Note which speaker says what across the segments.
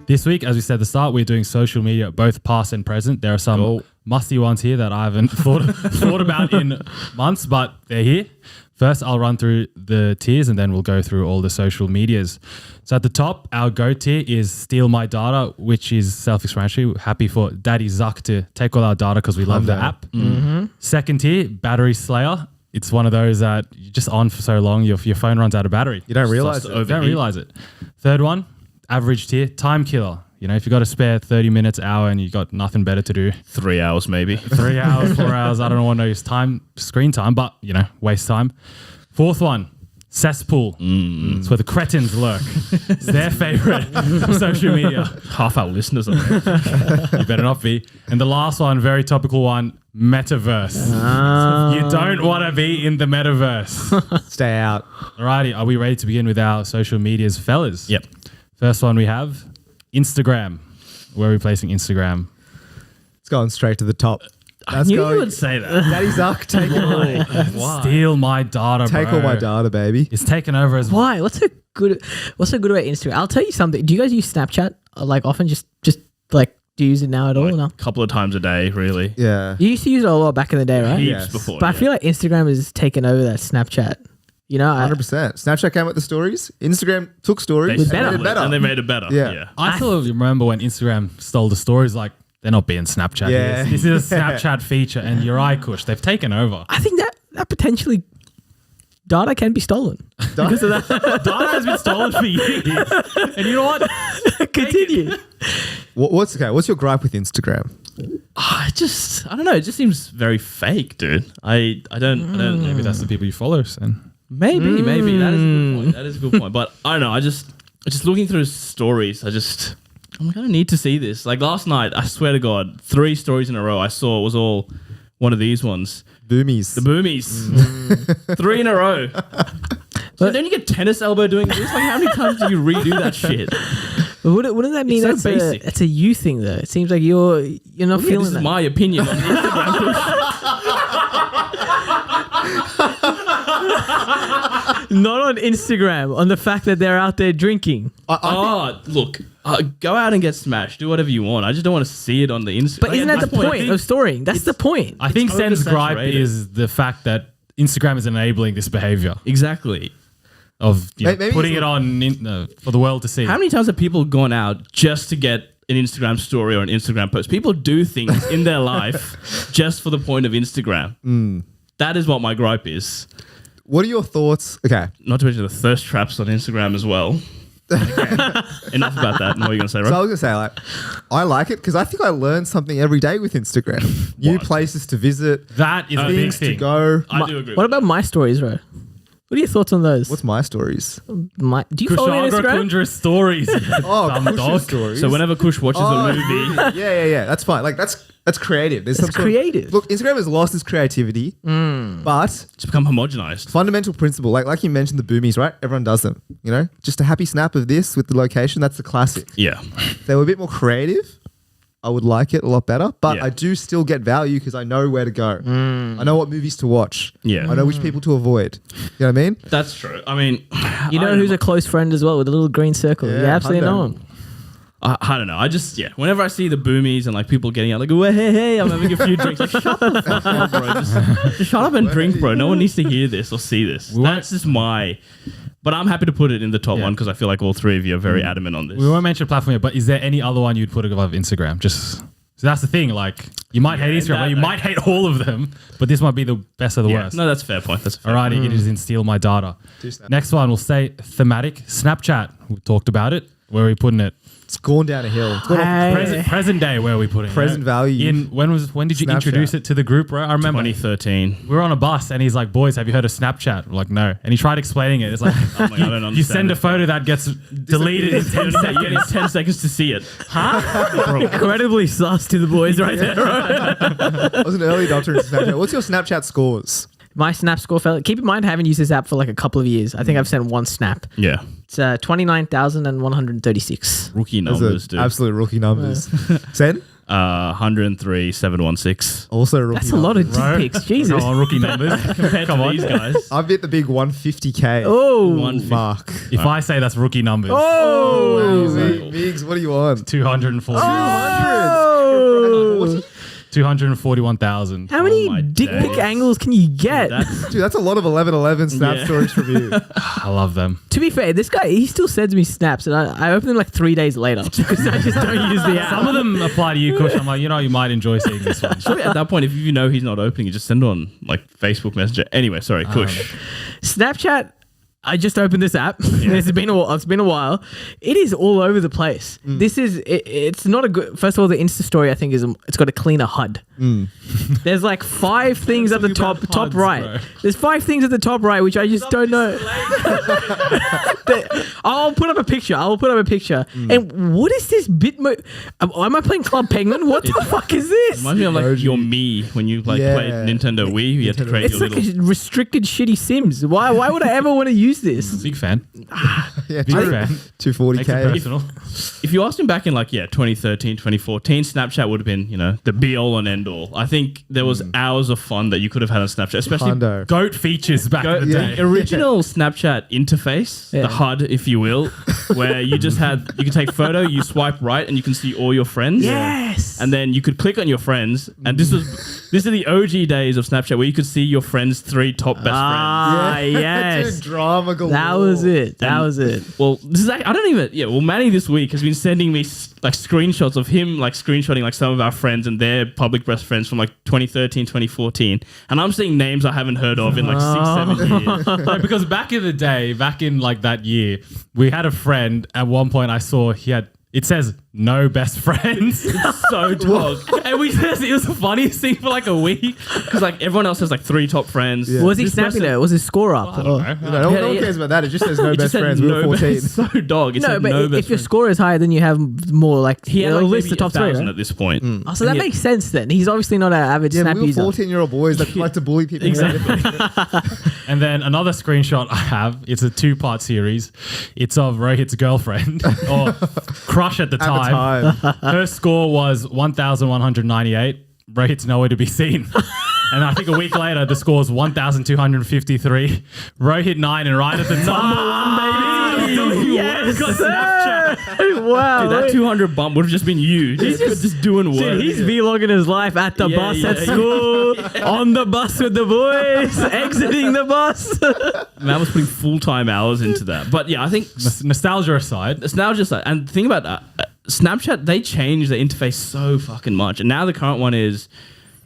Speaker 1: This week, as we said at the start, we're doing social media, both past and present. There are some musty ones here that I haven't thought about in months, but they're here. First, I'll run through the tiers and then we'll go through all the social medias. So at the top, our go tier is Steal My Data, which is self-explanatory. Happy for Daddy Zuck to take all our data because we love the app. Mm-hmm. Second tier, Battery Slayer. It's one of those that you're just on for so long, your phone runs out of battery.
Speaker 2: You don't realize it.
Speaker 1: You don't realize it. Third one, average tier, Time Killer. You know, if you got to spare 30 minutes, hour, and you got nothing better to do.
Speaker 3: 3 hours maybe.
Speaker 1: 3 hours, 4 hours. I don't know what to use screen time, but, you know, waste time. Fourth one, Cesspool. It's where the cretins lurk. It's their favorite social media.
Speaker 3: Half our listeners are there.
Speaker 1: You better not be. And the last one, very topical one, Metaverse. You don't want to be in the Metaverse.
Speaker 2: Stay out.
Speaker 1: Alrighty, are we ready to begin with our social medias, fellas?
Speaker 3: Yep.
Speaker 1: First one we have Instagram. Where are we placing Instagram?
Speaker 2: It's going straight to the top.
Speaker 3: I knew you would say that.
Speaker 2: Daddy Zuck, take it all.
Speaker 1: Steal my data,
Speaker 2: Take
Speaker 1: bro.
Speaker 2: all my data, baby.
Speaker 1: It's taken over as
Speaker 4: Why? What's so good about Instagram? I'll tell you something. Do you guys use Snapchat like often? Just like do you use it now at all?
Speaker 3: Like
Speaker 4: No.
Speaker 3: a couple of times a day, really.
Speaker 2: Yeah.
Speaker 4: You used to use it a lot back in the day, right?
Speaker 3: Heaps
Speaker 2: Yes.
Speaker 3: before.
Speaker 4: But I feel like Instagram has taken over that Snapchat. You know,
Speaker 2: 100%. Snapchat came with the stories. Instagram took stories and made it better.
Speaker 3: And they made it better.
Speaker 2: Yeah.
Speaker 1: I still remember when Instagram stole the stories, like, they're not being Snapchat.
Speaker 2: Yeah.
Speaker 1: This is a Snapchat feature, and your eye kush, they've taken over.
Speaker 4: I think that potentially data can be stolen because of that.
Speaker 1: Data has been stolen for years. And you know what?
Speaker 4: Continue.
Speaker 2: What's your gripe with Instagram?
Speaker 3: I don't know. It just seems very fake, dude. I don't
Speaker 1: Maybe that's the people you follow, then.
Speaker 3: Maybe. That is a good point. That is a good point. But I don't know. I just looking through stories, I'm going to need to see this. Like last night, I swear to God, 3 stories in a row I saw was all one of these ones.
Speaker 2: Boomies.
Speaker 3: The boomies. 3 in a row. So don't you get tennis elbow doing this? Like how many times do you redo that shit?
Speaker 4: But wouldn't that mean
Speaker 3: so
Speaker 4: that's
Speaker 3: basic.
Speaker 4: it's a you thing though? It seems like you're not feeling
Speaker 3: This is
Speaker 4: that.
Speaker 3: my opinion on Instagram.
Speaker 4: Not on Instagram, on the fact that they're out there drinking.
Speaker 3: Look, go out and get smashed. Do whatever you want. I just don't want to see it on the Instagram.
Speaker 4: But isn't that the point of storying? That's the point.
Speaker 1: I think Sen's gripe
Speaker 3: oversaturated.
Speaker 1: is the fact that Instagram is enabling this behavior
Speaker 3: Exactly.
Speaker 1: of
Speaker 2: Maybe
Speaker 1: putting
Speaker 2: it's
Speaker 1: it on for the world to see.
Speaker 3: How many times have people gone out just to get an Instagram story or an Instagram post? People do things in their life just for the point of Instagram. That is what my gripe is.
Speaker 2: What are your thoughts? Okay.
Speaker 3: Not to mention the thirst traps on Instagram as well. Enough about that. What are you going to say,
Speaker 2: So
Speaker 3: right?
Speaker 2: I was going to say, like, I like it because I think I learn something every day with Instagram. New places to visit,
Speaker 1: That is the big
Speaker 2: things to
Speaker 1: thing.
Speaker 2: go.
Speaker 3: I do agree.
Speaker 4: What about my stories, bro? What are your thoughts on those?
Speaker 2: What's my stories?
Speaker 4: Do you follow me on
Speaker 1: Kushagra
Speaker 4: Instagram?
Speaker 1: Kundra's stories.
Speaker 2: Oh,
Speaker 1: Dumb
Speaker 2: Kush's
Speaker 1: dog.
Speaker 2: stories.
Speaker 3: So whenever Kush watches a movie,
Speaker 2: Yeah. That's fine. Like, that's creative. There's
Speaker 4: It's
Speaker 2: some sort of-
Speaker 4: creative.
Speaker 2: look, Instagram has lost its creativity, but
Speaker 3: it's become homogenized.
Speaker 2: fundamental principle, like you mentioned the boomies, right? Everyone does them, you know? Just a happy snap of this with the location, that's the classic.
Speaker 3: Yeah.
Speaker 2: If they were a bit more creative, I would like it a lot better, but
Speaker 3: Yeah.
Speaker 2: I do still get value because I know where to go. I know what movies to watch.
Speaker 3: Yeah.
Speaker 2: I know which people to avoid. You know what I mean?
Speaker 3: That's true. I mean,
Speaker 4: You know who's a close friend as well with a little green circle.
Speaker 2: Yeah,
Speaker 4: you absolutely
Speaker 2: Hundo.
Speaker 4: know him.
Speaker 3: I don't know. Whenever I see the boomies and like people getting out, like, oh, hey, I'm having a few drinks. Like, shut the fuck up, bro. Just shut up and drink, bro. No one needs to hear this or see this. That's just my. But I'm happy to put it in the top one because I feel like all 3 of you are very adamant on this.
Speaker 1: We won't mention platform yet, but is there any other one you'd put above Instagram? So that's the thing. Like, you might hate Instagram, but you might hate all of them. But this might be the best of the worst.
Speaker 3: No, that's a fair point. That's a fair
Speaker 1: Alrighty, it is in Steal My Data.
Speaker 2: Snap.
Speaker 1: Next one, we'll say thematic. Snapchat. We talked about it. Where are we putting it?
Speaker 2: It's gone down a hill. It's gone off
Speaker 1: Present day. Where are we putting
Speaker 2: present
Speaker 1: it?
Speaker 2: value.
Speaker 1: When did you
Speaker 2: Snapchat.
Speaker 1: introduce it to the group, right? I remember
Speaker 3: 2013.
Speaker 1: we were on a bus and he's like, "Boys, have you heard of Snapchat?" We're like, "No." And he tried explaining it. It's like,
Speaker 3: I don't understand.
Speaker 1: you send a photo that gets deleted in 10
Speaker 3: You
Speaker 1: seconds.
Speaker 3: get 10 seconds to see it.
Speaker 4: Incredibly sus to the boys right there.
Speaker 2: I was an early adopter into Snapchat. What's your Snapchat scores?
Speaker 4: My snap score fell. Keep in mind, I haven't used this app for like a couple of years. I think I've sent one snap.
Speaker 3: Yeah.
Speaker 4: It's 29,136.
Speaker 3: Rookie
Speaker 2: Those
Speaker 3: numbers,
Speaker 2: are
Speaker 3: dude.
Speaker 2: absolute rookie numbers. Sen?
Speaker 3: 103, 716.
Speaker 2: Also, rookie
Speaker 4: That's a lot of
Speaker 1: Bro.
Speaker 4: dick pics. Jesus.
Speaker 1: Come on, rookie numbers.
Speaker 3: Compared to these guys.
Speaker 2: I've hit the big 150K
Speaker 4: Oh.
Speaker 3: 150.
Speaker 2: mark.
Speaker 1: If I say that's rookie numbers,
Speaker 4: Oh.
Speaker 2: Migs, what do you want?
Speaker 1: 240.
Speaker 4: Oh.
Speaker 1: 241,000.
Speaker 4: How many
Speaker 3: my
Speaker 4: dick pic
Speaker 3: days.
Speaker 4: angles can you get?
Speaker 3: That's
Speaker 2: Dude, that's a lot of 1111 snap
Speaker 3: Yeah.
Speaker 2: stories from you.
Speaker 1: I love them.
Speaker 4: To be fair, this guy, he still sends me snaps, and I open them like 3 days later because I just don't use the app.
Speaker 1: Some of them apply to you, Kush. I'm like, you might enjoy seeing this one.
Speaker 3: Surely at that point, if you know he's not opening, you just send it on like Facebook Messenger. Anyway, sorry, Kush.
Speaker 4: Snapchat, I just opened this app. It's been a while. It is all over the place. This is it's not a good. First of all, the Insta story I think it's got a cleaner HUD. There's like 5 things at the top
Speaker 1: HUDs,
Speaker 4: right.
Speaker 1: bro.
Speaker 4: There's 5 things at the top right which I just don't know. I'll put up a picture. And what is this am I playing Club Penguin? What the fuck is this?
Speaker 3: Reminds me of like your Me when you like
Speaker 2: Yeah.
Speaker 3: played Nintendo Wii. You had to create
Speaker 4: It's
Speaker 3: your
Speaker 4: like
Speaker 3: little.
Speaker 4: a restricted shitty Sims. Why would I ever want to use this?
Speaker 1: Big fan.
Speaker 2: Yeah,
Speaker 1: Big fan. Makes it
Speaker 2: 240K.
Speaker 1: personal.
Speaker 3: If you asked him back in like 2013, 2014, Snapchat would have been the be all and end all. I think there was hours of fun that you could have had on Snapchat, especially
Speaker 2: Hundo.
Speaker 1: Goat features back in the day.
Speaker 3: the original Snapchat interface,
Speaker 4: Yeah.
Speaker 3: the HUD, if you will, where you can take photo, you swipe right, and you can see all your friends.
Speaker 4: Yes.
Speaker 3: And then you could click on your friends, and this is the OG days of Snapchat where you could see your friends' 3 top best
Speaker 4: Ah, yes.
Speaker 2: Dude, drama galore.
Speaker 4: That was it.
Speaker 3: friends. Well, this is I don't even. Yeah. Well, Manny this week has been sending me like screenshots of him like screenshotting like some of our friends and their public best friends from like 2013, 2014, and I'm seeing names I haven't heard of in like 6-7 years.
Speaker 1: Like, because back in the day, back in like that year, we had a friend at one point I saw it says no best friends.
Speaker 3: So dog.
Speaker 1: And it was the funniest thing for like a week.
Speaker 3: Because like everyone else has like 3 top friends.
Speaker 2: Yeah.
Speaker 4: Was he
Speaker 3: This
Speaker 4: snapping
Speaker 3: person-
Speaker 4: there? Was his score up?
Speaker 1: I don't know.
Speaker 2: No one cares about that. It just says no
Speaker 3: It
Speaker 2: best
Speaker 3: just said
Speaker 2: friends. We were
Speaker 3: no
Speaker 2: 14.
Speaker 3: best- So dog. It
Speaker 4: No,
Speaker 3: said
Speaker 4: but
Speaker 3: no
Speaker 4: if
Speaker 3: best
Speaker 4: your
Speaker 3: friends.
Speaker 4: score is higher, then you have more like
Speaker 3: He had
Speaker 4: a
Speaker 3: like
Speaker 4: list
Speaker 3: maybe
Speaker 4: of top 3.
Speaker 3: 1,000
Speaker 4: Right?
Speaker 3: at this point.
Speaker 4: Oh, so that makes sense then. He's obviously not an avid
Speaker 2: Yeah,
Speaker 4: Snap
Speaker 2: we were
Speaker 4: user.
Speaker 2: 14-year-old boys that like to bully people.
Speaker 3: Exactly.
Speaker 1: And then another screenshot I have, it's a 2-part series. It's of Rohit's girlfriend or crush at the
Speaker 2: At the
Speaker 1: time.
Speaker 2: time.
Speaker 1: Her score was 1,198. Rohit's nowhere to be seen. And I think a week later, the score's 1,253. Rohit 9 and right at the top.
Speaker 4: Yes,
Speaker 1: Got
Speaker 4: sir.
Speaker 1: Snapchat.
Speaker 4: Wow.
Speaker 3: Dude, that 200 bump would have just been you. Just doing work.
Speaker 4: Dude, he's vlogging his life at the
Speaker 3: Yeah,
Speaker 4: bus
Speaker 3: yeah,
Speaker 4: at
Speaker 3: yeah.
Speaker 4: school, on the bus with the boys, exiting the bus.
Speaker 3: Man was putting full-time hours into that. But yeah, I think
Speaker 1: Nostalgia aside,
Speaker 3: it's now just like, and the thing about Snapchat, they changed the interface so fucking much. And now the current one is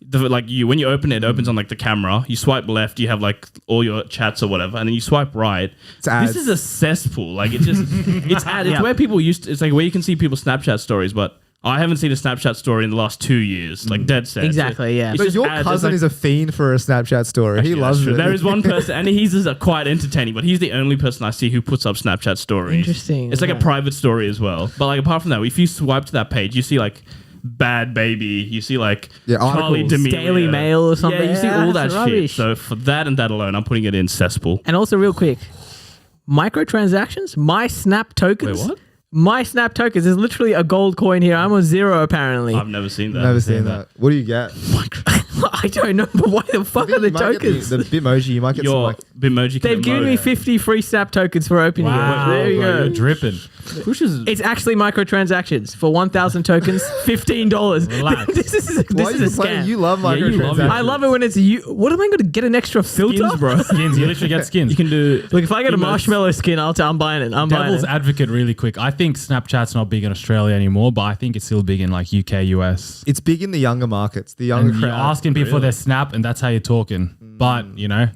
Speaker 3: when you open it, it opens on like the camera. You swipe left, you have like all your chats or whatever, and then you swipe right.
Speaker 2: It's ads.
Speaker 3: This is a cesspool. Like it's ads. It's
Speaker 4: Yeah.
Speaker 3: where people it's like where you can see people's Snapchat stories, but I haven't seen a Snapchat story in the last 2 years. Like dead set.
Speaker 4: Exactly, yeah.
Speaker 3: It's
Speaker 2: But
Speaker 3: just
Speaker 2: your
Speaker 3: ads.
Speaker 2: cousin
Speaker 3: It's
Speaker 2: is a fiend for a Snapchat story. He
Speaker 3: Yeah,
Speaker 2: loves
Speaker 3: that's true.
Speaker 2: it.
Speaker 3: There is one person, and he's just quite entertaining, but he's the only person I see who puts up Snapchat stories.
Speaker 4: Interesting,
Speaker 3: It's like
Speaker 4: yeah.
Speaker 3: a private story as well. But like apart from that, if you swipe to that page, you see like Bad Baby, you see like
Speaker 2: Yeah,
Speaker 3: Charlie
Speaker 2: articles.
Speaker 3: D'Amelio.
Speaker 4: Daily Mail or something.
Speaker 3: Yeah, you see
Speaker 4: Yeah,
Speaker 3: all that
Speaker 4: that's
Speaker 3: shit.
Speaker 4: rubbish.
Speaker 3: So for that and that alone, I'm putting it in cesspool.
Speaker 4: And also, real quick, microtransactions, my Snap tokens.
Speaker 3: Wait, what?
Speaker 4: My Snap tokens. There's literally a gold coin here. I'm on 0 apparently.
Speaker 3: I've never seen that.
Speaker 2: Never seen that. What do you get?
Speaker 4: I don't know, but why the fuck are the
Speaker 2: You might get
Speaker 4: tokens?
Speaker 2: the Bitmoji. You might get some
Speaker 3: Your
Speaker 2: like.
Speaker 3: Bitmoji.
Speaker 4: They've given me 50 free Snap tokens for opening
Speaker 1: wow,
Speaker 4: it. There you
Speaker 1: bro,
Speaker 4: go.
Speaker 1: you're dripping.
Speaker 3: Which is
Speaker 4: It's actually microtransactions for 1,000 tokens, $15.
Speaker 1: Relax.
Speaker 4: this is
Speaker 2: Why
Speaker 4: a
Speaker 2: are you
Speaker 4: scam.
Speaker 2: playing? You love
Speaker 3: Yeah, you love
Speaker 2: microtransactions.
Speaker 3: it.
Speaker 4: I love it when it's you. What am I going to get an extra filter?
Speaker 3: skins, bro.
Speaker 1: Skins, you literally get skins.
Speaker 3: You can do.
Speaker 4: Look, if I get a
Speaker 3: Emotes.
Speaker 4: marshmallow skin, I'm buying it. I'm buying
Speaker 1: Devil's
Speaker 4: it.
Speaker 1: advocate really quick. I think Snapchat's not big in Australia anymore, but I think it's still big in like UK, US.
Speaker 2: It's big in the younger markets. The younger
Speaker 1: And you're
Speaker 2: crowd.
Speaker 1: asking people for their Snap and that's how you're talking. But,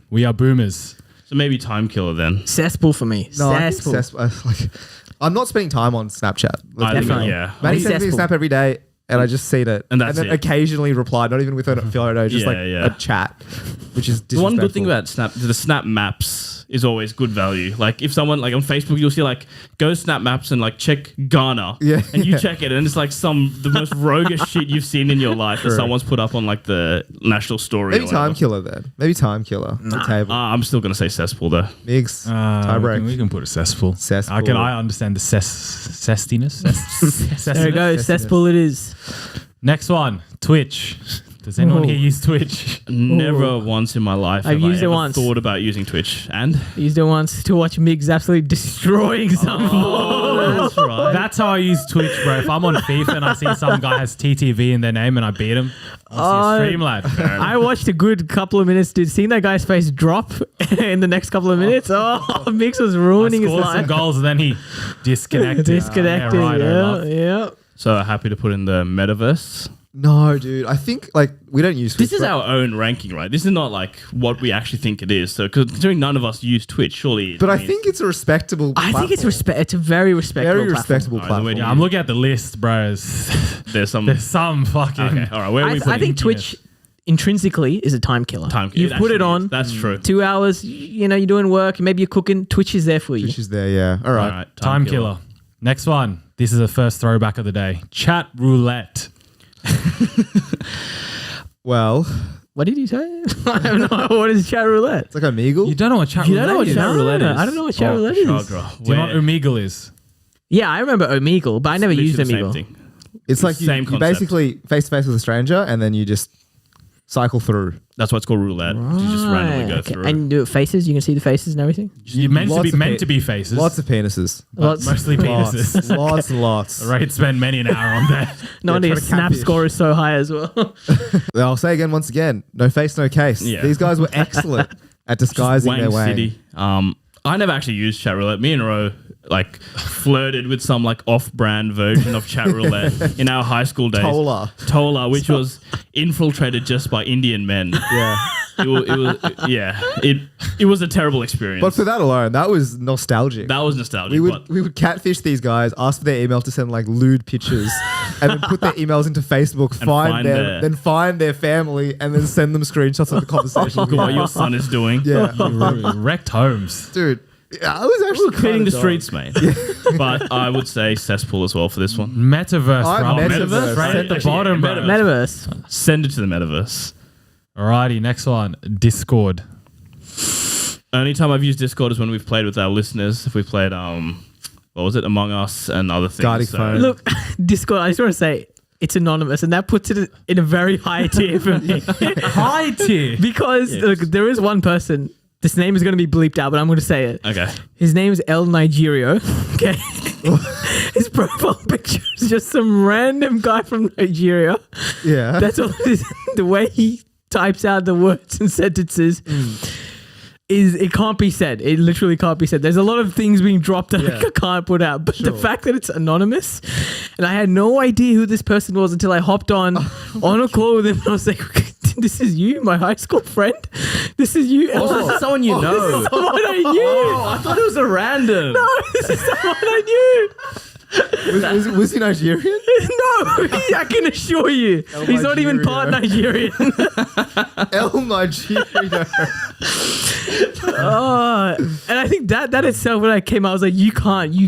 Speaker 1: we are boomers.
Speaker 3: So maybe Time Killer then.
Speaker 4: Cesspool for me.
Speaker 2: No, I think
Speaker 4: Cesspool.
Speaker 2: I'm not spending time on Snapchat.
Speaker 3: I think,
Speaker 4: Definitely.
Speaker 3: yeah.
Speaker 2: Manny
Speaker 4: He's
Speaker 2: sends me a
Speaker 4: cesspool.
Speaker 2: snap every day, and I just seen it,
Speaker 3: And that's
Speaker 2: then
Speaker 3: it.
Speaker 2: occasionally reply, not even with a photo, just
Speaker 3: Yeah,
Speaker 2: like
Speaker 3: yeah.
Speaker 2: a chat, which is
Speaker 3: The one good thing
Speaker 2: disrespectful.
Speaker 3: about the Snap Maps is always good value. Like if someone like on Facebook, you'll see like go Snap Maps and like check Ghana,
Speaker 2: Yeah.
Speaker 3: and you check it, and it's like the most roguish shit you've seen in your life that
Speaker 2: True.
Speaker 3: someone's put up on like the national story.
Speaker 2: Maybe
Speaker 3: or whatever.
Speaker 2: Time Killer then. Maybe Time Killer. The table.
Speaker 3: I'm still gonna say cesspool though.
Speaker 2: Migs. Tie
Speaker 1: we,
Speaker 2: break.
Speaker 1: can, we can put a cesspool.
Speaker 2: Cesspool.
Speaker 1: I understand the cestiness.
Speaker 4: There it goes. Cesspool it is.
Speaker 1: Next one, Twitch. Does anyone here use Twitch?
Speaker 3: Never once in my life
Speaker 4: I've
Speaker 3: have
Speaker 4: used
Speaker 3: I
Speaker 4: it
Speaker 3: ever
Speaker 4: once.
Speaker 3: thought about using Twitch. And
Speaker 4: Used it once to watch Migs absolutely destroying someone.
Speaker 3: that's right.
Speaker 1: That's how I use Twitch, bro. If I'm on FIFA and I see some guy has TTV in their name and I beat him, I'll see a stream, lad.
Speaker 4: I watched a good couple of minutes, dude. Seeing that guy's face drop in the next couple of minutes, Mix was ruining his
Speaker 1: Scored some
Speaker 4: life.
Speaker 1: goals and then he disconnected.
Speaker 4: Disconnected.
Speaker 1: Yeah, right, Olaf.
Speaker 4: Yeah.
Speaker 3: So happy to put in the metaverse.
Speaker 2: No, dude. I think like we don't use Twitch.
Speaker 3: This is our own ranking, right? This is not like what we actually think it is. So, considering none of us use Twitch, surely.
Speaker 2: But I think it's a respectable.
Speaker 4: I think it's
Speaker 2: platform.
Speaker 4: it's a very respectable
Speaker 2: Very
Speaker 4: platform.
Speaker 2: respectable
Speaker 3: Alright, then
Speaker 2: platform.
Speaker 3: where do
Speaker 1: Yeah, I'm looking at the list, bros.
Speaker 3: there's some.
Speaker 1: There's some fucking.
Speaker 3: Okay, all right. Where are we
Speaker 4: I
Speaker 3: putting
Speaker 4: think Twitch intrinsically is a time killer. You put it on.
Speaker 3: That's true.
Speaker 4: 2 hours, you know, you're doing work, maybe you're cooking. Twitch is there for you.
Speaker 2: Twitch is there, yeah. All right.
Speaker 3: All right,
Speaker 1: Time killer. Next one. This is the first throwback of the day. Chatroulette.
Speaker 2: Well,
Speaker 4: What did you say? I don't know. What is Chatroulette?
Speaker 2: it's like Omegle.
Speaker 1: You don't know what Chatroulette
Speaker 4: You don't know what
Speaker 1: is?
Speaker 4: Chatroulette is? I don't know what Chatroulette is.
Speaker 1: Do you know what Omegle is?
Speaker 4: Yeah, I remember Omegle, but I never used Omegle.
Speaker 2: It's like you
Speaker 3: Same concept.
Speaker 2: basically face to face with a stranger and then you just cycle through.
Speaker 3: That's why it's called roulette. You just randomly go
Speaker 4: Okay.
Speaker 3: through.
Speaker 4: And do it faces. You can see the faces and everything.
Speaker 1: You're meant to be faces.
Speaker 2: Lots of penises.
Speaker 4: Lots.
Speaker 1: Mostly penises.
Speaker 2: Lots and lots.
Speaker 1: Right, spend many an hour on there.
Speaker 4: No wonder
Speaker 2: try
Speaker 4: your
Speaker 2: to
Speaker 4: snap
Speaker 2: catfish.
Speaker 4: score is so high as well.
Speaker 2: I'll say again, once again, no face, no case.
Speaker 3: Yeah.
Speaker 2: These guys were excellent at disguising
Speaker 3: Wang
Speaker 2: their way.
Speaker 3: City. I never actually used Chatroulette. Me and Ro like flirted with some like off-brand version of Chatroulette in our high school days. Tola, which was infiltrated just by Indian men.
Speaker 2: Yeah.
Speaker 3: It was a terrible experience.
Speaker 2: But for that alone, that was nostalgic.
Speaker 3: that was nostalgic.
Speaker 2: we would catfish these guys, ask for their email to send like lewd pictures, and then put their emails into Facebook, find them, then find their family, and then send them screenshots of the conversation.
Speaker 3: Look at what your son is doing.
Speaker 2: Yeah,
Speaker 1: You wrecked homes.
Speaker 2: dude. I was actually
Speaker 3: Cleaning the
Speaker 2: kinda
Speaker 3: streets, mate. But I would say cesspool as well for this one.
Speaker 1: Metaverse,
Speaker 2: Oh,
Speaker 1: bro.
Speaker 2: Metaverse.
Speaker 1: Right at the
Speaker 3: Actually,
Speaker 1: bottom, bro.
Speaker 4: Metaverse.
Speaker 3: Send it to the metaverse.
Speaker 1: Alrighty, next one. Discord.
Speaker 3: Only time I've used Discord is when we've played with our listeners. If we played, what was it, Among Us and other things.
Speaker 2: Guarding phone.
Speaker 4: Look, Discord, I just want to say, it's anonymous, and that puts it in a very high tier for me.
Speaker 1: High tier.
Speaker 4: Because look, there is one person, this name is going to be bleeped out, but I'm going to say it.
Speaker 3: Okay.
Speaker 4: His name is El Nigerio. Okay. His profile picture is just some random guy from Nigeria.
Speaker 2: Yeah.
Speaker 4: That's all it is. The way he types out the words and sentences is, it can't be said. It literally can't be said. There's a lot of things being dropped that I can't put out. But the fact that it's anonymous, and I had no idea who this person was until I hopped on a call with him, and I was like, this is you, my high school friend? This is you?
Speaker 3: Also, someone you know.
Speaker 4: This is someone I knew.
Speaker 3: I thought it was a random.
Speaker 4: No, this is someone I knew.
Speaker 2: Was he Nigerian?
Speaker 4: No, I can assure you. He's not even part Nigerian.
Speaker 2: El Nigeria.
Speaker 4: And I think that itself, when I came out, I was like, you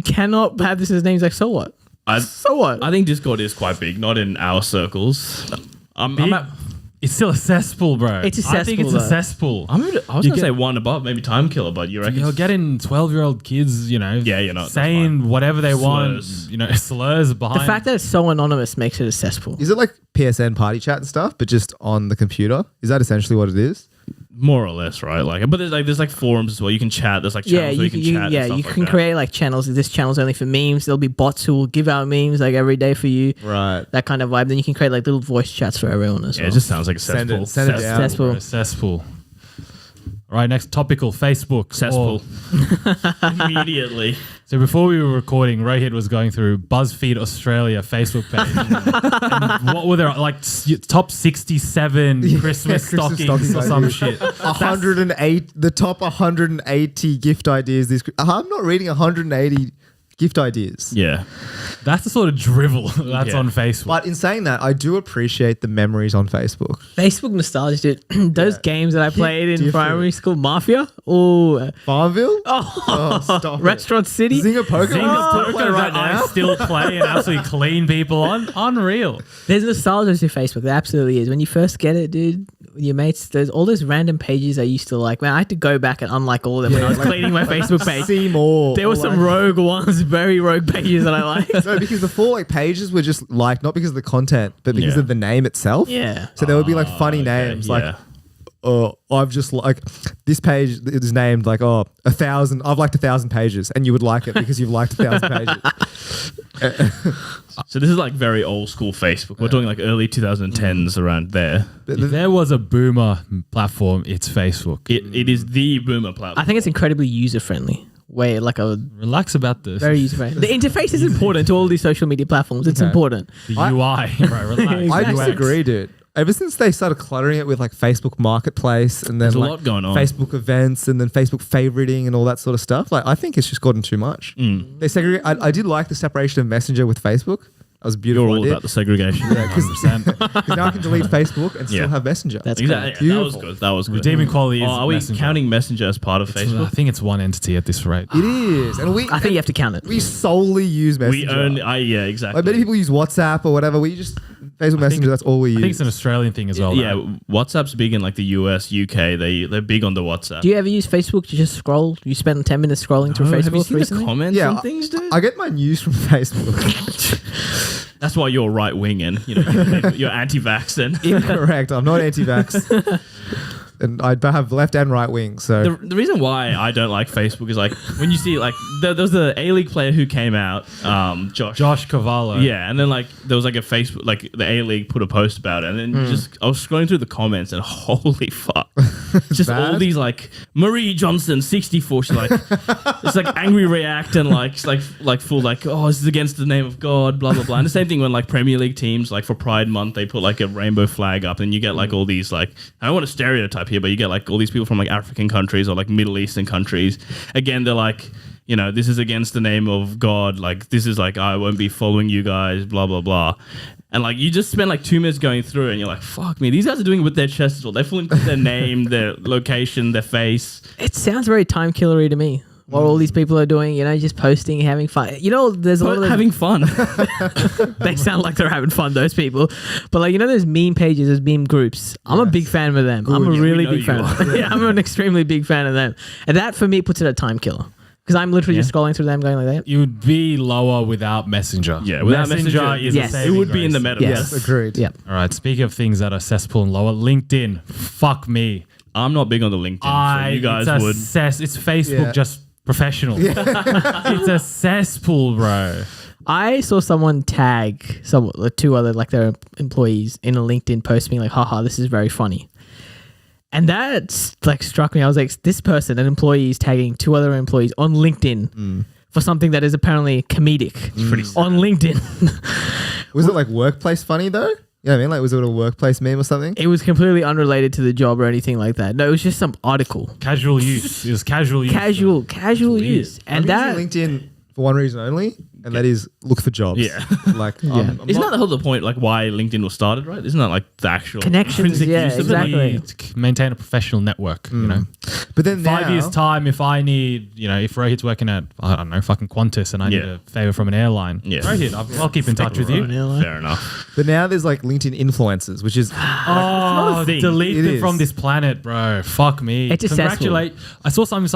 Speaker 4: cannot have this as names. Like, so what? So what?
Speaker 3: I think Discord is quite big, not in our circles.
Speaker 1: It's still a cesspool, bro.
Speaker 4: It's a
Speaker 1: I think it's
Speaker 4: cesspool,
Speaker 1: a
Speaker 4: though.
Speaker 1: cesspool.
Speaker 3: I was going to say one above, maybe Time Killer, but you reckon?
Speaker 1: You're getting 12-year-old kids, you know, saying whatever they want, you know, slurs behind.
Speaker 4: The fact that it's so anonymous makes it a cesspool.
Speaker 2: Is it like PSN party chat and stuff, but just on the computer? Is that essentially what it is?
Speaker 3: More or less, right? Like, but there's forums as well. You can chat. There's like channels where you can chat.
Speaker 4: Yeah,
Speaker 3: and stuff
Speaker 4: you
Speaker 3: like
Speaker 4: can
Speaker 3: that.
Speaker 4: create like channels. This channel's only for memes. There'll be bots who will give out memes like every day for you.
Speaker 2: Right.
Speaker 4: That kind of vibe. Then you can create like little voice chats for everyone as
Speaker 3: Yeah,
Speaker 4: well.
Speaker 3: it just sounds like a
Speaker 2: Send
Speaker 3: cesspool.
Speaker 2: it- send it down.
Speaker 4: Cesspool.
Speaker 1: Cesspool. All right, next topical, Facebook.
Speaker 3: Cesspool. Immediately.
Speaker 1: So before we were recording, Rohit was going through BuzzFeed Australia Facebook page. And what were there, like top 67 Christmas stockings or some shit?
Speaker 2: 108, the top 180 gift ideas. I'm not reading 180 gift ideas.
Speaker 3: Yeah.
Speaker 1: That's the sort of drivel that's on Facebook.
Speaker 2: But in saying that, I do appreciate the memories on Facebook.
Speaker 4: Facebook nostalgia, dude. Those games that I played in
Speaker 2: different.
Speaker 4: primary school, Mafia. Oh,
Speaker 2: Farmville?
Speaker 4: oh,
Speaker 2: Stop it.
Speaker 4: Restaurant City.
Speaker 2: Zynga Poker.
Speaker 1: Zynga
Speaker 2: Still
Speaker 1: Poker
Speaker 2: play right
Speaker 1: that I
Speaker 2: now?
Speaker 1: still play and absolutely clean people on. Unreal.
Speaker 4: There's nostalgia to Facebook. There absolutely is. When you first get it, dude, your mates, there's all those random pages I used to like. Man, I had to go back and unlike all of them when I was cleaning my Facebook page.
Speaker 2: See more.
Speaker 4: There were some rogue ones, very rogue pages that I liked.
Speaker 2: No, because before like pages were just liked not because of the content, but because of the name itself.
Speaker 4: Yeah.
Speaker 2: So there would be like funny names like. I've just like this page is named like 1,000. I've liked 1,000 pages, and you would like it because you've liked 1,000 pages.
Speaker 3: So this is like very old school Facebook. We're talking like early 2010s around there.
Speaker 1: If there was a boomer platform, it's Facebook.
Speaker 3: It is the boomer platform.
Speaker 4: I think it's incredibly user friendly. Way like a
Speaker 1: Relax about this.
Speaker 4: very user friendly. The interface is important to all these social media platforms. It's important.
Speaker 1: The UI, right? Relax.
Speaker 2: I disagree, dude. Ever since they started cluttering it with like Facebook Marketplace and then
Speaker 3: There's a
Speaker 2: like
Speaker 3: lot going on.
Speaker 2: Facebook events and then Facebook favoriting and all that sort of stuff, like I think it's just gotten too much. They segregate. I did like the separation of Messenger with Facebook. That was a beautiful.
Speaker 3: You're all
Speaker 2: idea.
Speaker 3: about the segregation.
Speaker 2: Yeah, because now I can delete Facebook and still have Messenger.
Speaker 4: That's
Speaker 3: Exactly.
Speaker 2: great.
Speaker 3: Yeah, that was good. That was good.
Speaker 1: Redeeming quality is
Speaker 3: Are we
Speaker 1: Messenger.
Speaker 3: counting Messenger as part of
Speaker 1: I
Speaker 3: Facebook?
Speaker 1: think it's one entity at this rate.
Speaker 2: It is, and
Speaker 4: I think you have to count it.
Speaker 2: we solely use Messenger.
Speaker 3: We own. Yeah, exactly.
Speaker 2: Like many people use WhatsApp or whatever. We just Facebook Messenger. That's all we use.
Speaker 1: I think it's an Australian thing as well.
Speaker 3: Yeah,
Speaker 1: though.
Speaker 3: WhatsApp's big in like the US, UK. They're big on the WhatsApp.
Speaker 4: Do you ever use Facebook to just scroll? You spend 10 minutes scrolling through
Speaker 3: Oh,
Speaker 4: Facebook
Speaker 3: have you seen
Speaker 4: recently?
Speaker 3: the comments
Speaker 2: Yeah,
Speaker 3: on things, dude?
Speaker 2: I get my news from Facebook.
Speaker 3: That's why you're right wing and you're anti-vax then.
Speaker 2: Incorrect. I'm not anti-vax. And I have left and right wing. So
Speaker 3: The reason why I don't like Facebook is like when you see like there was the A-League player who came out,
Speaker 1: Josh Cavallo.
Speaker 3: Yeah, and then like there was like a Facebook, like the A-League put a post about it, and then just I was scrolling through the comments and holy fuck, just all
Speaker 2: bad?
Speaker 3: these like Marie Johnson 64, she's like it's like angry react and like full like oh this is against the name of God blah blah blah. And the same thing when like Premier League teams like for Pride Month they put like a rainbow flag up and you get like all these like I don't want to stereotype here, but you get like all these people from like African countries or like Middle Eastern countries. Again, they're like, this is against the name of God. Like, this is like, I won't be following you guys, blah, blah, blah. And like, you just spend like 2 minutes going through and you're like, fuck me. These guys are doing it with their chest as well. They fully put their name, their location, their face.
Speaker 4: It sounds very time killery to me. What all these people are doing, just posting, having fun. There's a lot of
Speaker 3: Having fun.
Speaker 4: they sound like they're having fun, those people. But like, those meme pages, those meme groups. I'm a big fan of them. I'm a really big fan of them. Yeah, I'm an extremely big fan of them. And that for me puts it at time killer. Because I'm literally just scrolling through them going like that.
Speaker 1: You would be lower without Messenger.
Speaker 3: Yeah, without Messenger
Speaker 1: is
Speaker 4: yes.
Speaker 1: a
Speaker 3: It
Speaker 1: saving
Speaker 3: would be in the
Speaker 1: grace.
Speaker 3: metaverse.
Speaker 4: Yes.
Speaker 2: agreed.
Speaker 4: Yeah.
Speaker 1: All right, speaking of things that are cesspool and lower, LinkedIn. Fuck me.
Speaker 3: I'm not big on the LinkedIn, so you guys would.
Speaker 1: It's Facebook just professional. It's a cesspool, bro.
Speaker 4: I saw someone tag two other like their employees in a LinkedIn post being like, haha, this is very funny. And that like struck me. I was like, this person, an employee, is tagging two other employees on LinkedIn for something that is apparently comedic on LinkedIn.
Speaker 2: Was it like workplace funny though? You know what I mean? Like, was it a workplace meme or something?
Speaker 4: It was completely unrelated to the job or anything like that. No, it was just some article.
Speaker 1: Casual use. It was casual use.
Speaker 4: Casual use. And
Speaker 2: I'm using LinkedIn for one reason only, and that is look for jobs.
Speaker 3: Yeah.
Speaker 2: Like,
Speaker 4: Yeah.
Speaker 3: Isn't that the whole point, like why LinkedIn was started, right? Isn't that like the actual
Speaker 4: Connections,
Speaker 3: intrinsic
Speaker 4: yeah,
Speaker 3: use of it?
Speaker 4: exactly.
Speaker 1: To maintain a professional network,
Speaker 2: But then
Speaker 1: 5
Speaker 2: now,
Speaker 1: years time, if I need, if Rohit's working at, I don't know, fucking Qantas and I need
Speaker 3: Yeah.
Speaker 1: a favor from an airline,
Speaker 3: Yeah.
Speaker 1: Rohit, I'll keep in touch with you.
Speaker 3: Fair enough.
Speaker 2: but now there's like LinkedIn influencers, which is
Speaker 1: Oh,
Speaker 3: a thing.
Speaker 1: delete
Speaker 2: It
Speaker 1: it
Speaker 2: is.
Speaker 1: from this planet, bro. Fuck me.
Speaker 4: It's a
Speaker 1: Congratulate. I saw someone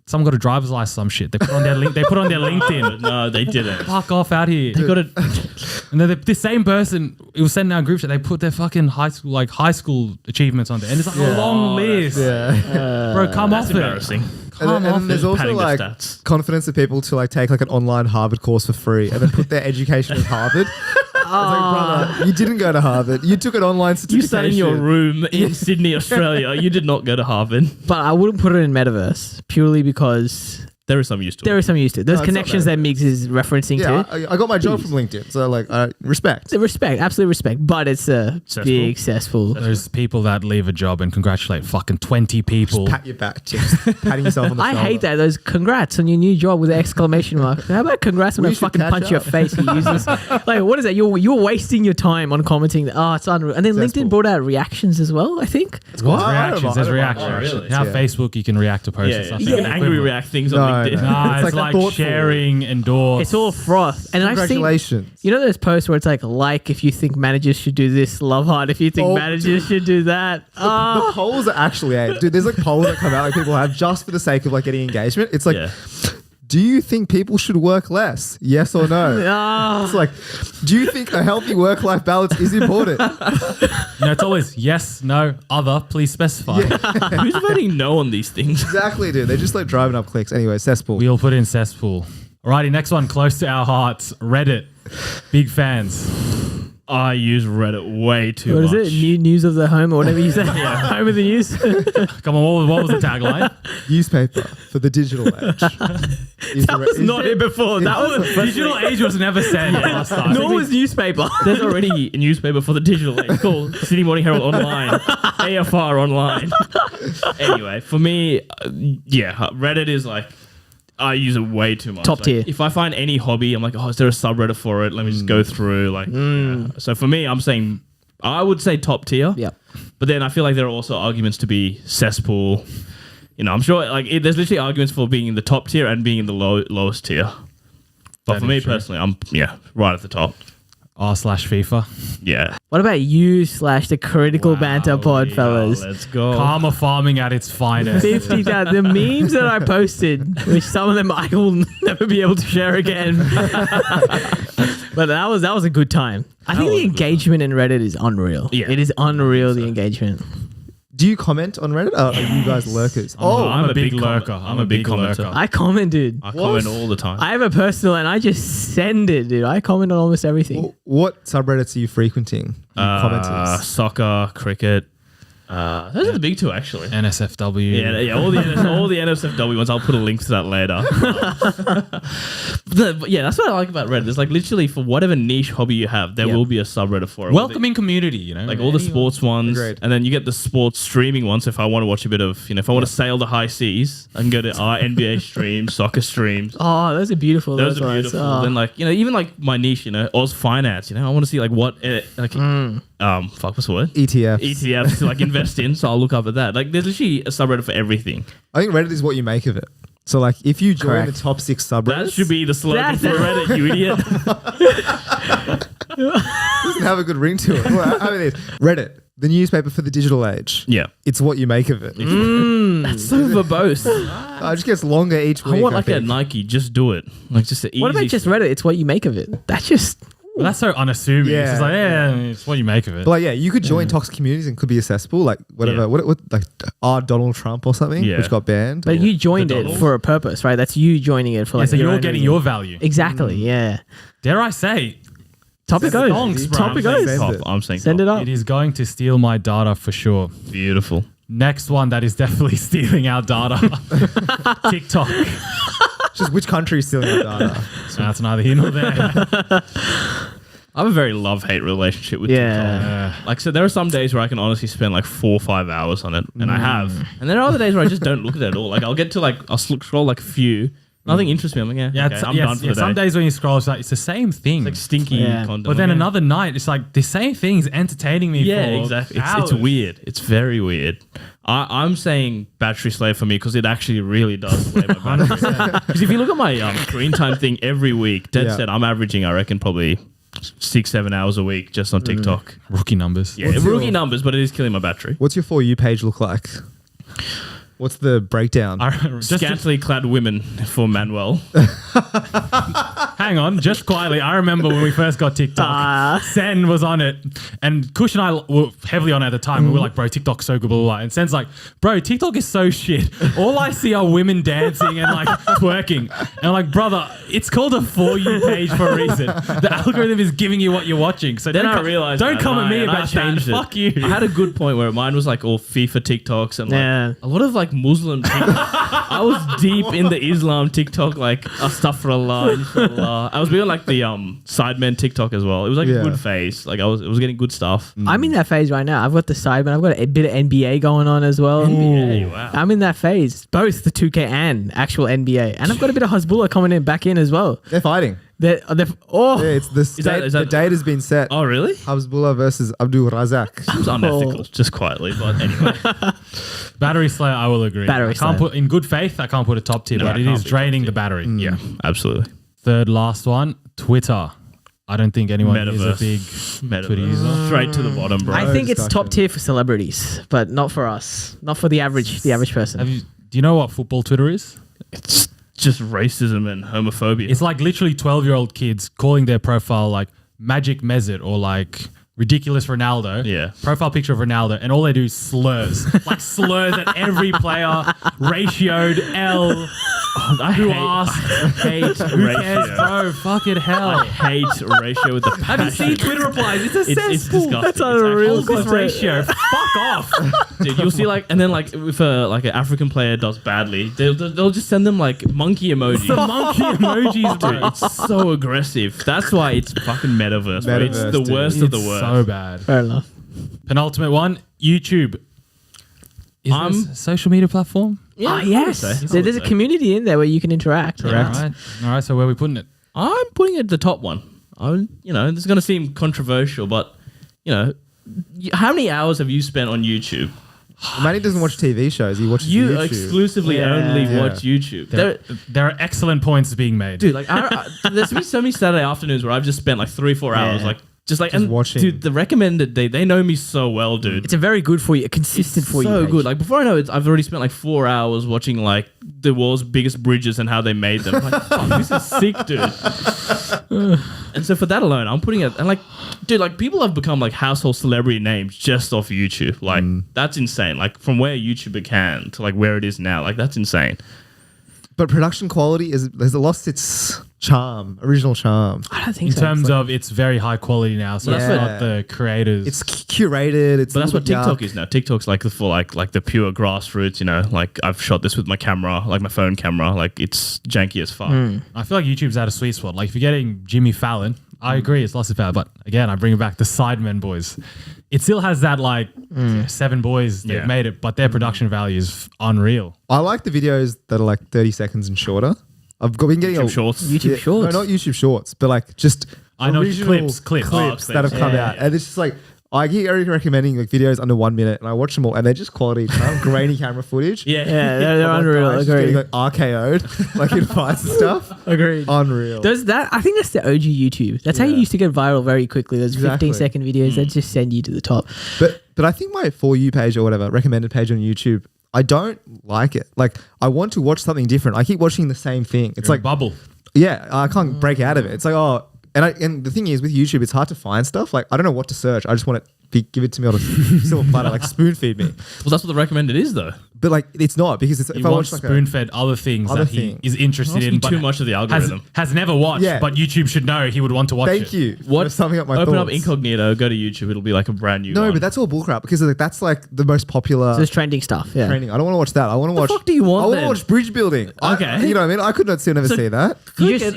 Speaker 1: someone got a driver's license, some shit. They put on their link. They put on their LinkedIn.
Speaker 3: No, they didn't.
Speaker 1: Fuck off out here.
Speaker 3: They got it.
Speaker 1: And then the same person, it was sending out a group chat. They put their fucking high school achievements on there, and it's like a long list. Bro, come
Speaker 3: That's
Speaker 1: off it.
Speaker 3: embarrassing.
Speaker 2: And then there's also
Speaker 3: Padding the
Speaker 2: like
Speaker 3: stats.
Speaker 2: confidence of people to like take like an online Harvard course for free and then put their education at Harvard. It's like, brother, you didn't go to Harvard. You took an online
Speaker 3: You
Speaker 2: certification.
Speaker 3: sat in your room in Sydney, Australia. You did not go to Harvard.
Speaker 4: But I wouldn't put it in metaverse purely because
Speaker 3: There is some use to it.
Speaker 4: there is some use to it. Those
Speaker 2: No, it's not
Speaker 4: connections that Migs is referencing
Speaker 2: Yeah,
Speaker 4: to.
Speaker 2: I got my job from LinkedIn, so like respect.
Speaker 4: Respect, absolute respect. But it's a
Speaker 3: Cesspool?
Speaker 4: big cesspool.
Speaker 1: There's people that leave a job and congratulate fucking 20 people.
Speaker 2: Pat your back, just patting yourself on the
Speaker 4: I
Speaker 2: shoulder.
Speaker 4: hate that. Those congrats on your new job with an exclamation mark. How about congrats when
Speaker 2: We
Speaker 4: I
Speaker 2: should
Speaker 4: fucking
Speaker 2: catch
Speaker 4: punch your
Speaker 2: up.
Speaker 4: face, you users? Like, what is that? You're wasting your time on commenting. It's unreal. And then
Speaker 2: Cesspool.
Speaker 4: LinkedIn brought out reactions as well, I think.
Speaker 2: What?
Speaker 1: Reactions. There's reactions.
Speaker 3: Oh, really?
Speaker 1: Now
Speaker 2: Yeah.
Speaker 1: Facebook, you can react to posts and stuff.
Speaker 3: You can angry react things on
Speaker 2: No, No,
Speaker 3: did.
Speaker 2: no.
Speaker 1: Nah, it's
Speaker 2: It's
Speaker 1: like,
Speaker 2: thoughtful.
Speaker 1: sharing, endorse.
Speaker 4: It's all froth. And I've seen,
Speaker 2: Congratulations.
Speaker 4: you know those posts where it's like if you think managers should do this, love hard if you think
Speaker 2: Oh,
Speaker 4: managers should do that.
Speaker 2: The polls are actually, dude, there's like polls that come out like people have just for the sake of like getting engagement. It's like,
Speaker 3: Yeah.
Speaker 2: do you think people should work less? Yes or no?
Speaker 4: Ah.
Speaker 2: It's like, do you think a healthy work-life balance is important?
Speaker 1: No, it's always yes, no, other. Please specify.
Speaker 3: Who's voting no on these things?
Speaker 2: Exactly, dude. They're just like driving up clicks. Anyway, cesspool.
Speaker 1: We'll put in cesspool. Alrighty, next one, close to our hearts. Reddit. Big fans.
Speaker 3: I use Reddit way too
Speaker 4: What
Speaker 3: much.
Speaker 4: is it? News of the home or whatever you say. Home of the news.
Speaker 1: Come on, what was the tagline?
Speaker 2: Newspaper for the digital age.
Speaker 4: That was not it before. That was
Speaker 1: Digital age was never said last time.
Speaker 4: nor was newspaper.
Speaker 3: There's already a newspaper for the digital age called Sydney Morning Herald Online, AFR Online. Anyway, for me, Reddit is like, I use it way too much.
Speaker 4: Top tier.
Speaker 3: If I find any hobby, I'm like, oh, is there a subreddit for it? Let me just go through. Like, yeah. So for me, I would say top tier.
Speaker 4: Yep.
Speaker 3: But then I feel like there are also arguments to be cesspool. You know, I'm sure there's literally arguments for being in the top tier and being in the lowest tier. But
Speaker 1: That
Speaker 3: for me
Speaker 1: is true.
Speaker 3: personally, I'm right at the top.
Speaker 1: R/FIFA.
Speaker 3: Yeah.
Speaker 4: What about the critical banter pod, fellas?
Speaker 3: Let's go.
Speaker 1: Karma farming at its finest.
Speaker 4: 50,000. The memes that I posted, which some of them I will never be able to share again. But that was a good time. I think the engagement in Reddit is unreal.
Speaker 3: Yeah.
Speaker 4: It is unreal, the engagement.
Speaker 2: Do you comment on Reddit? Are you guys lurkers?
Speaker 1: I'm a big lurker.
Speaker 3: comment-
Speaker 1: I'm a big
Speaker 3: commenter.
Speaker 1: lurker.
Speaker 4: I comment, dude.
Speaker 3: I comment all the time.
Speaker 4: I have a personal and I just send it, dude. I comment on almost everything.
Speaker 2: What subreddits are you frequenting? You commenters.
Speaker 3: Soccer, cricket. Those are the big two, actually.
Speaker 1: NSFW.
Speaker 3: Yeah, all the NSFW ones. I'll put a link to that later. But yeah, that's what I like about Reddit. There's like literally for whatever niche hobby you have, there will be a subreddit for it.
Speaker 1: Welcoming community, you know.
Speaker 3: Like all the sports ones,
Speaker 2: Agreed.
Speaker 3: and then you get the sports streaming ones. If I want to watch a bit of, if I want to sail the high seas, I can go to our NBA streams, soccer streams.
Speaker 4: Oh, those are beautiful.
Speaker 3: Those are
Speaker 4: ones.
Speaker 3: beautiful.
Speaker 4: Oh.
Speaker 3: Then like even like my niche, Oz Finance. I want to see like what what's the word?
Speaker 2: ETFs.
Speaker 3: ETFs to like invest in. So I'll look up at that. Like there's literally a subreddit for everything.
Speaker 2: I think Reddit is what you make of it. So like if you join
Speaker 4: Correct.
Speaker 2: the top 6 subreddits,
Speaker 3: That should be the slogan for
Speaker 4: That's-
Speaker 3: Reddit, you idiot.
Speaker 2: doesn't have a good ring to it. Well, I mean, it's Reddit, the newspaper for the digital age.
Speaker 3: Yeah.
Speaker 2: It's what you make of it.
Speaker 3: That's so verbose.
Speaker 2: It just gets longer each week.
Speaker 3: I want like a
Speaker 2: think.
Speaker 3: Nike, just do it. Like just an easy.
Speaker 4: What about just Reddit? It's what you make of it. That's just...
Speaker 1: Well, that's so unassuming.
Speaker 2: Yeah.
Speaker 1: It's just like, it's what you make of it.
Speaker 2: But like, yeah, you could join toxic communities and could be accessible, like whatever.
Speaker 3: Yeah.
Speaker 2: What like Donald Trump or something,
Speaker 3: Yeah.
Speaker 2: which got banned.
Speaker 4: But you joined
Speaker 3: The
Speaker 4: it
Speaker 3: Donald.
Speaker 4: for a purpose, right? That's you joining it for
Speaker 1: Yeah,
Speaker 4: like
Speaker 1: so
Speaker 4: your
Speaker 1: you're
Speaker 4: own
Speaker 1: getting
Speaker 4: reason.
Speaker 1: your value.
Speaker 4: Exactly, yeah.
Speaker 1: Dare I say,
Speaker 4: Topic
Speaker 1: Send the
Speaker 4: goes.
Speaker 1: donks, bro.
Speaker 4: Topic
Speaker 1: I'm
Speaker 4: goes.
Speaker 2: saying-
Speaker 3: top.
Speaker 2: it.
Speaker 3: I'm saying
Speaker 4: Send
Speaker 3: top.
Speaker 4: it up.
Speaker 1: it is going to steal my data for sure.
Speaker 3: Beautiful.
Speaker 1: Next one that is definitely stealing our data. TikTok.
Speaker 2: Just which country is stealing your data?
Speaker 1: So that's neither here nor there.
Speaker 3: I have a very love-hate relationship with
Speaker 4: Yeah.
Speaker 3: TikTok. Like, so there are some days where I can honestly spend like 4 or 5 hours on it, and I have. And there are other days where I just don't look at it at all. Like, I'll get to I'll scroll like a few. Nothing interests me. I'm like, okay, I'm done for the day.
Speaker 1: Some days when you scroll, it's like it's the same thing.
Speaker 3: It's like stinky
Speaker 4: Yeah.
Speaker 3: content.
Speaker 1: But then
Speaker 3: Okay.
Speaker 1: another night, it's like the same thing's entertaining me
Speaker 3: Yeah,
Speaker 1: for
Speaker 3: exactly. It's
Speaker 1: hours.
Speaker 3: weird. It's very weird. I'm saying battery slave for me because it actually really does slay my battery. Because if you look at my screen time thing every week, dead
Speaker 2: Yeah.
Speaker 3: set, I'm averaging, I reckon, probably 6-7 hours a week just on TikTok.
Speaker 1: Rookie numbers.
Speaker 3: Yeah,
Speaker 2: What's
Speaker 3: rookie
Speaker 2: your-
Speaker 3: numbers, but it is killing my battery.
Speaker 2: What's your For You page look like? What's the breakdown?
Speaker 1: Just
Speaker 3: Scantily clad women for Manuel.
Speaker 1: hang on, just quietly. I remember when we first got TikTok, Sen was on it, and Kush and I were heavily on it at the time. We were like, bro, TikTok's so good, blah, blah, blah. And Sen's like, bro, TikTok is so shit. All I see are women dancing and like twerking. And I'm like, brother, it's called a For You page for a reason. The algorithm is giving you what you're watching. So
Speaker 3: Then
Speaker 1: don't
Speaker 3: I realized
Speaker 1: don't
Speaker 3: that,
Speaker 1: come
Speaker 3: and
Speaker 1: at me
Speaker 3: and I
Speaker 1: about
Speaker 3: changed
Speaker 1: that.
Speaker 3: it.
Speaker 1: Fuck you.
Speaker 3: I had a good point where mine was like all FIFA TikToks and like
Speaker 4: Yeah.
Speaker 3: a lot of like Muslim TikTok. I was deep in the Islam TikTok, like astaghfirullah, inshallah. I was being like the Sidemen TikTok as well. It was like
Speaker 2: Yeah.
Speaker 3: a good phase. Like it was getting good stuff.
Speaker 4: I'm in that phase right now. I've got the Sidemen. I've got a bit of NBA going on as well.
Speaker 3: NBA, wow.
Speaker 4: I'm in that phase. Both the 2K and actual NBA. And I've got a bit of Hezbollah coming back in as well.
Speaker 2: They're fighting. Yeah, it's the
Speaker 3: that-
Speaker 2: date has been set.
Speaker 3: Oh, really?
Speaker 2: Habsbullah versus Abdul Razak.
Speaker 3: Seems unethical, just quietly. But anyway,
Speaker 1: Battery Slayer, I will agree.
Speaker 4: Battery
Speaker 1: I can't
Speaker 4: Slayer.
Speaker 1: put in good faith. I can't put a top tier,
Speaker 3: No,
Speaker 1: but
Speaker 3: it
Speaker 1: it
Speaker 3: can't
Speaker 1: is
Speaker 3: be
Speaker 1: draining
Speaker 3: top
Speaker 1: the battery.
Speaker 3: yeah, absolutely.
Speaker 1: Third last one, Twitter. I don't think anyone is a
Speaker 3: Metaverse.
Speaker 1: big Twitter user.
Speaker 3: Metaverse. Straight to the bottom, bro.
Speaker 4: I think it's
Speaker 2: discussion.
Speaker 4: top tier for celebrities, but not for us. Not for the average person.
Speaker 1: Do you know what football Twitter is?
Speaker 3: It's just racism and homophobia.
Speaker 1: It's like literally 12-year-old kids calling their profile like Magic Mezit or like ridiculous Ronaldo.
Speaker 3: Yeah.
Speaker 1: Profile picture of Ronaldo, and all they do is slurs. Like slurs at every player, ratioed L. Who asked?
Speaker 3: hate
Speaker 1: Who
Speaker 3: ratio.
Speaker 1: cares, bro? Fucking hell.
Speaker 3: I hate ratio with the passion.
Speaker 1: Have you seen Twitter replies? It's a
Speaker 3: It's
Speaker 1: cesspool.
Speaker 3: disgusting.
Speaker 4: That's
Speaker 3: It's
Speaker 4: unreal.
Speaker 3: actually
Speaker 1: This ratio. Fuck off.
Speaker 3: Dude, you'll see like, and then like if like an African player does badly, they'll just send them like monkey emojis.
Speaker 1: The monkey emojis,
Speaker 3: Dude,
Speaker 1: bro.
Speaker 3: it's so aggressive. That's why it's fucking metaverse. Bro. It's
Speaker 2: Metaverse,
Speaker 3: the
Speaker 2: dude.
Speaker 3: worst of the
Speaker 1: It's
Speaker 3: worst.
Speaker 1: so bad.
Speaker 4: Fair enough.
Speaker 1: Penultimate one, YouTube. Is this a social media platform?
Speaker 3: Yeah,
Speaker 4: Oh,
Speaker 3: I would
Speaker 4: yes.
Speaker 3: say.
Speaker 4: There's a community in there where you can interact.
Speaker 1: All right. All right. So where are we putting it?
Speaker 3: I'm putting it at the top one. This is going to seem controversial, but how many hours have you spent on YouTube?
Speaker 2: Manny doesn't watch TV shows. He watches
Speaker 3: You
Speaker 2: YouTube.
Speaker 3: exclusively
Speaker 4: Yeah.
Speaker 3: only
Speaker 2: Yeah.
Speaker 3: watch YouTube.
Speaker 1: There are excellent points being made.
Speaker 3: Dude, like there's been so many Saturday afternoons where I've just spent like 3-4 hours,
Speaker 4: Yeah.
Speaker 3: like just and
Speaker 2: watching.
Speaker 3: Dude, the recommended they know me so well, dude.
Speaker 4: It's a very good for you, a consistent for you.
Speaker 3: so
Speaker 4: page.
Speaker 3: good. Like before I know it, I've already spent like 4 hours watching like the world's biggest bridges and how they made them. I'm like, fuck, this is sick, dude. And so for that alone, I'm putting it. And like, dude, like people have become like household celebrity names just off YouTube. Like that's insane. Like from where YouTube began to like where it is now. Like that's insane.
Speaker 2: But production quality has lost its original charm.
Speaker 4: I don't think
Speaker 1: in
Speaker 4: so.
Speaker 1: terms of it's very high quality now, so
Speaker 3: Yeah.
Speaker 1: it's not the creators.
Speaker 2: It's curated. It's
Speaker 3: But that's what TikTok
Speaker 2: yuck.
Speaker 3: is now. TikTok's like for like the pure grassroots. Like I've shot this with my camera, like my phone camera. Like it's janky as fuck.
Speaker 1: I feel like YouTube's at a sweet spot. Like if you're getting Jimmy Fallon, I agree it's lost its power. But again, I bring it back the Sidemen boys. It still has that like 7 boys that
Speaker 3: Yeah.
Speaker 1: made it, but their production value is unreal.
Speaker 2: I like the videos that are like 30 seconds and shorter. Been getting
Speaker 3: YouTube Shorts.
Speaker 4: YouTube Shorts.
Speaker 2: No, not YouTube Shorts, but like just
Speaker 1: I know
Speaker 2: original
Speaker 1: clips.
Speaker 2: that have come out, and it's just like I keep recommending like videos under 1 minute, and I watch them all, and they're just quality, grainy camera footage.
Speaker 3: Yeah.
Speaker 4: Yeah, they're unreal.
Speaker 2: Guys just getting,
Speaker 4: Agreed.
Speaker 2: like RKO'd, like in fights and stuff.
Speaker 4: Agreed.
Speaker 2: Unreal.
Speaker 4: I think that's the OG YouTube. That's how you used to get viral very quickly. Those
Speaker 2: Exactly.
Speaker 4: 15-second videos that just send you to the top.
Speaker 2: But I think my For You page or whatever, recommended page on YouTube, I don't like it. Like I want to watch something different. I keep watching the same thing. It's like
Speaker 1: bubble.
Speaker 2: yeah, I can't break out of it. It's like and the thing is with YouTube, it's hard to find stuff. Like I don't know what to search. I just want it give it to me on a silver platter, like spoon feed me.
Speaker 3: Well, that's what the recommended is, though.
Speaker 2: But like it's not because if
Speaker 1: He
Speaker 2: I
Speaker 1: wants
Speaker 2: watch like
Speaker 1: spoon-fed other things
Speaker 2: Other
Speaker 1: that he
Speaker 2: thing.
Speaker 1: is interested in, but
Speaker 3: Too much of the algorithm.
Speaker 1: has never watched.
Speaker 2: Yeah.
Speaker 1: But YouTube should know he would want to watch it.
Speaker 2: thank you.
Speaker 3: What?
Speaker 2: For summing up my
Speaker 3: Open
Speaker 2: thoughts.
Speaker 3: up incognito, go to YouTube. It'll be like a brand new.
Speaker 2: No,
Speaker 3: one.
Speaker 2: but that's all bullcrap because like that's like the most popular
Speaker 4: So it's trending stuff. Yeah.
Speaker 2: training. I don't want to watch that. I want to watch.
Speaker 3: fuck do you want
Speaker 2: I want
Speaker 3: then?
Speaker 2: to watch bridge building.
Speaker 3: Okay.
Speaker 2: You know what I mean? I could not never see that.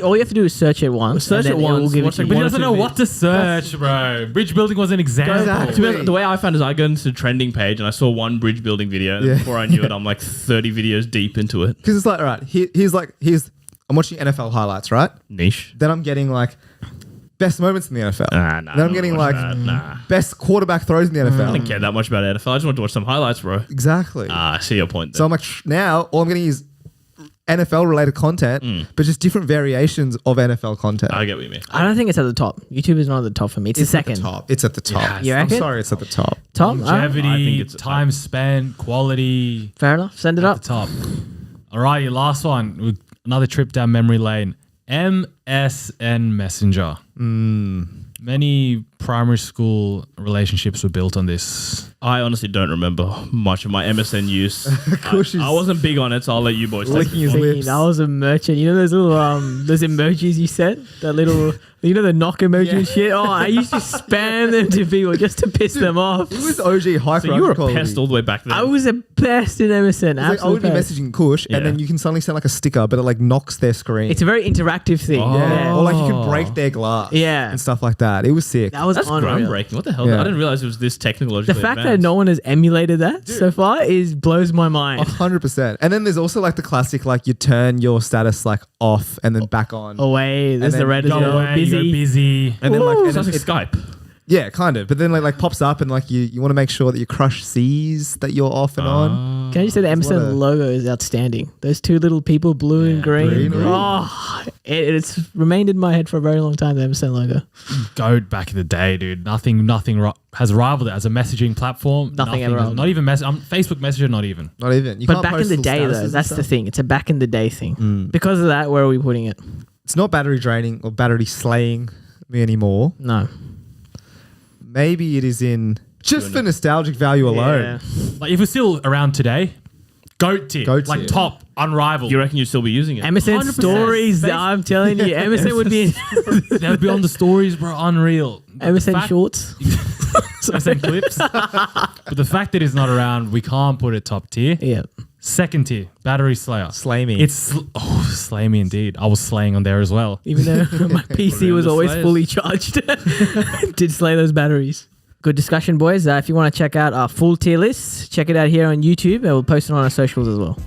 Speaker 4: All you have to do is search it once.
Speaker 3: Search
Speaker 4: and then
Speaker 3: it once,
Speaker 4: will give
Speaker 3: watch
Speaker 4: it to
Speaker 3: it
Speaker 4: you.
Speaker 1: But he
Speaker 3: One or
Speaker 1: doesn't
Speaker 3: two
Speaker 1: know
Speaker 3: videos.
Speaker 1: what to search, bro. Bridge building was an example.
Speaker 2: Exactly.
Speaker 3: To be honest, the way I found is I go into the trending page and I saw one bridge building video. And
Speaker 2: Yeah.
Speaker 3: before I knew it, I'm like 30 videos deep into it.
Speaker 2: Because it's like, all right, here's I'm watching NFL highlights, right?
Speaker 3: Niche.
Speaker 2: Then I'm getting like best moments in the NFL.
Speaker 3: Nah,
Speaker 2: then I'm getting like
Speaker 3: nah.
Speaker 2: best quarterback throws in the
Speaker 3: I
Speaker 2: NFL.
Speaker 3: don't care that much about NFL. I just want to watch some highlights, bro.
Speaker 2: Exactly.
Speaker 3: I see your point.
Speaker 2: So I'm like, now all I'm getting is NFL related content, but just different variations of NFL content.
Speaker 3: I get what you mean.
Speaker 4: I don't think it's at the top. YouTube is not at the top for me. It's the second.
Speaker 2: At the top. It's at the top.
Speaker 4: You
Speaker 2: I'm
Speaker 4: reckon?
Speaker 2: sorry, it's at the top.
Speaker 4: Top? All right.
Speaker 3: I
Speaker 1: Longevity,
Speaker 3: think it's-
Speaker 1: time spent, quality
Speaker 4: Fair enough. Send it
Speaker 1: at
Speaker 4: up.
Speaker 1: the top. All right, your last one. Another trip down memory lane. MSN Messenger. Many primary school relationships were built on this.
Speaker 3: I honestly don't remember much of my MSN use.
Speaker 2: Kush is
Speaker 3: I wasn't big on it, so I'll let you boys take
Speaker 2: licking
Speaker 3: it.
Speaker 2: his lips.
Speaker 4: I was a merchant. You know those little those emojis you sent? That little you know the knock emoji and shit? Oh, I used to spam them to people just to piss them off.
Speaker 2: It was OG high
Speaker 3: So you were a pest all the way back then.
Speaker 4: I was the best in MSN.
Speaker 2: It's like I
Speaker 4: Absolute
Speaker 2: would be
Speaker 4: best.
Speaker 2: messaging Kush,
Speaker 3: Yeah.
Speaker 2: and then you can suddenly send like a sticker, but it like knocks their screen.
Speaker 4: It's a very interactive thing.
Speaker 3: Oh.
Speaker 2: yeah.
Speaker 4: Yeah.
Speaker 2: Or like you can break their glass.
Speaker 4: Yeah.
Speaker 2: And stuff like that. It was sick.
Speaker 4: That was
Speaker 3: That's
Speaker 4: unreal.
Speaker 3: groundbreaking. What the hell
Speaker 2: Yeah.
Speaker 3: I didn't realize it was this technologically
Speaker 4: The fact that
Speaker 3: advanced.
Speaker 4: no one has emulated that so far blows my mind.
Speaker 2: 100%. And then there's also like the classic, like you turn your status like off and then back on.
Speaker 4: Away, there's
Speaker 2: then
Speaker 4: the red as
Speaker 1: Go
Speaker 4: well.
Speaker 1: away, you go
Speaker 4: Busy.
Speaker 1: busy.
Speaker 2: And then like, and
Speaker 3: Sounds
Speaker 2: then
Speaker 3: like Skype.
Speaker 2: yeah, kind of. But then like pops up and like you want to make sure that your crush sees that you're off and on.
Speaker 4: Can I just say the
Speaker 2: There's a lot
Speaker 4: MSN
Speaker 2: of-
Speaker 4: logo is outstanding. Those two little people, blue and green.
Speaker 2: blue and green.
Speaker 4: Oh, it's remained in my head for a very long time, the MSN logo.
Speaker 1: Goat back in the day, dude. Nothing has rivaled it as a messaging platform.
Speaker 4: Nothing ever rivaled
Speaker 1: Not even Facebook Messenger, not even.
Speaker 2: Not even. You
Speaker 4: But
Speaker 2: can't
Speaker 4: back in
Speaker 2: post
Speaker 4: the
Speaker 2: little
Speaker 4: day,
Speaker 2: statuses
Speaker 4: though,
Speaker 2: and
Speaker 4: that's the
Speaker 2: stuff.
Speaker 4: thing. It's a back in the day thing. Because of that, where are we putting it?
Speaker 2: It's not battery draining or battery slaying me anymore.
Speaker 4: No.
Speaker 2: Maybe it is in just for nostalgic value alone.
Speaker 1: Like if we're still around today, goat tier.
Speaker 2: Goat
Speaker 1: Like
Speaker 2: tier.
Speaker 1: top, unrivaled.
Speaker 3: You reckon you'd still be using it?
Speaker 4: MSN
Speaker 1: 100%.
Speaker 4: stories, I'm telling you, MSN would be in
Speaker 1: They'd be on the stories, bro. Unreal.
Speaker 4: MSN shorts.
Speaker 1: MSN clips. But the fact that it's not around, we can't put it top tier.
Speaker 4: Yeah.
Speaker 1: Second tier, battery slayer.
Speaker 2: Slay me.
Speaker 1: It's slay me indeed. I was slaying on there as well.
Speaker 4: Even though my PC was
Speaker 3: the
Speaker 4: always
Speaker 3: Slayers.
Speaker 4: fully charged. Did slay those batteries. Good discussion, boys. If you want to check out our full tier list, check it out here on YouTube. And we'll post it on our socials as well.